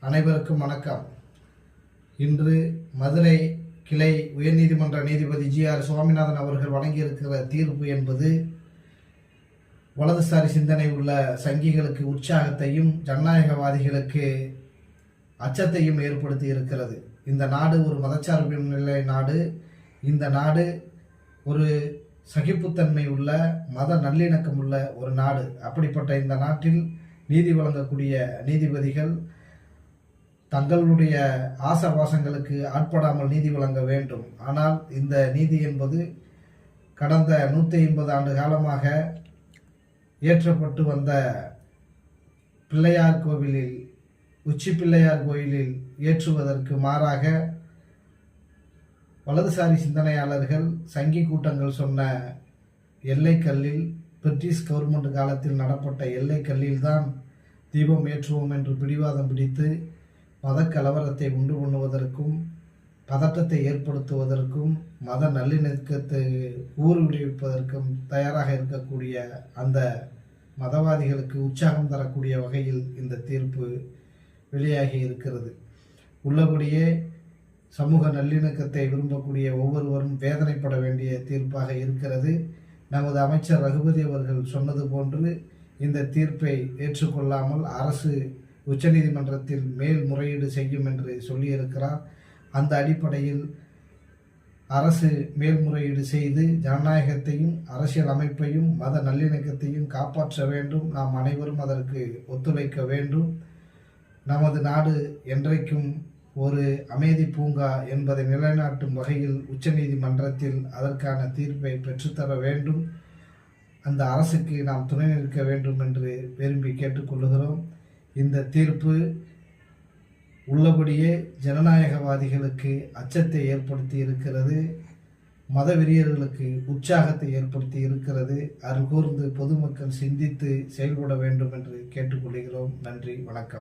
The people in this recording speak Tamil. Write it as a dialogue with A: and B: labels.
A: அனைவருக்கும் வணக்கம். இன்று மதுரை கிளை உயர்நீதிமன்ற நீதிபதி ஜி.ஆர். சுவாமிநாதன் அவர்கள் வழங்கியிருக்கிற தீர்ப்பு என்பது வலதுசாரி சிந்தனை உள்ள சங்கிகளுக்கு உற்சாகத்தையும் ஜனநாயகவாதிகளுக்கு அச்சத்தையும் ஏற்படுத்தி இருக்கிறது. இந்த நாடு ஒரு மதச்சார்பின்மை நாடு. இந்த நாடு ஒரு சகிப்புத்தன்மை உள்ள மத நல்லிணக்கம் உள்ள ஒரு நாடு. அப்படிப்பட்ட இந்த நாட்டில் நீதி வழங்கக்கூடிய நீதிபதிகள் தங்களுடைய ஆசபாசங்களுக்கு ஆட்படாமல் நீதி வழங்க வேண்டும். ஆனால் இந்த நீதி என்பது கடந்த 150 ஆண்டு காலமாக ஏற்றப்பட்டு வந்த பிள்ளையார் கோவிலில் உச்சி பிள்ளையார் கோயிலில் ஏற்றுவதற்கு மாறாக வலதுசாரி சிந்தனையாளர்கள் சங்கி கூட்டங்கள் சொன்ன எல்லைக்கல்லில் பிரிட்டிஷ் கவர்மெண்ட் காலத்தில் நடப்பட்ட எல்லைக்கல்லில் தான் தீபம் ஏற்றுவோம் என்று பிடிவாதம் பிடித்து மதக்கலவரத்தை உண்டு பண்ணுவதற்கும் பதட்டத்தை ஏற்படுத்துவதற்கும் மத நல்லிணக்கத்தை ஊறுவிடுவிப்பதற்கும் தயாராக இருக்கக்கூடிய அந்த மதவாதிகளுக்கு உற்சாகம் தரக்கூடிய வகையில் இந்த தீர்ப்பு வெளியாகி இருக்கிறது. உள்ளபடியே சமூக நல்லிணக்கத்தை விரும்பக்கூடிய ஒவ்வொருவரும் வேதனைப்பட வேண்டிய தீர்ப்பாக இருக்கிறது. நமது அமைச்சர் ரகுபதி அவர்கள் சொன்னது போன்று இந்த தீர்ப்பை ஏற்றுக்கொள்ளாமல் அரசு உச்சநீதிமன்றத்தில் மேல்முறையீடு செய்யும் என்று சொல்லியிருக்கிறார். அந்த அடிப்படையில் அரசு மேல்முறையீடு செய்து ஜனநாயகத்தையும் அரசியல் அமைப்பையும் மத நல்லிணக்கத்தையும் காப்பாற்ற வேண்டும். நாம் அனைவரும் அதற்கு ஒத்துழைக்க வேண்டும். நமது நாடு என்றைக்கும் ஒரு அமைதி பூங்கா என்பதை நிலைநாட்டும் வகையில் உச்சநீதிமன்றத்தில் அதற்கான தீர்ப்பை பெற்றுத்தர வேண்டும். அந்த அரசுக்கு நாம் துணை நிற்க வேண்டும் என்று விரும்பி கேட்டுக்கொள்கிறோம். இந்த தீர்ப்பு உள்ளபடியே ஜனநாயகவாதிகளுக்கு அச்சத்தை ஏற்படுத்தி இருக்கிறது, மதவெறியர்களுக்கு உற்சாகத்தை ஏற்படுத்தி இருக்கிறது. அது கூர்ந்து பொதுமக்கள் சிந்தித்து செயல்பட வேண்டும் என்று கேட்டுக்கொள்கிறோம். நன்றி, வணக்கம்.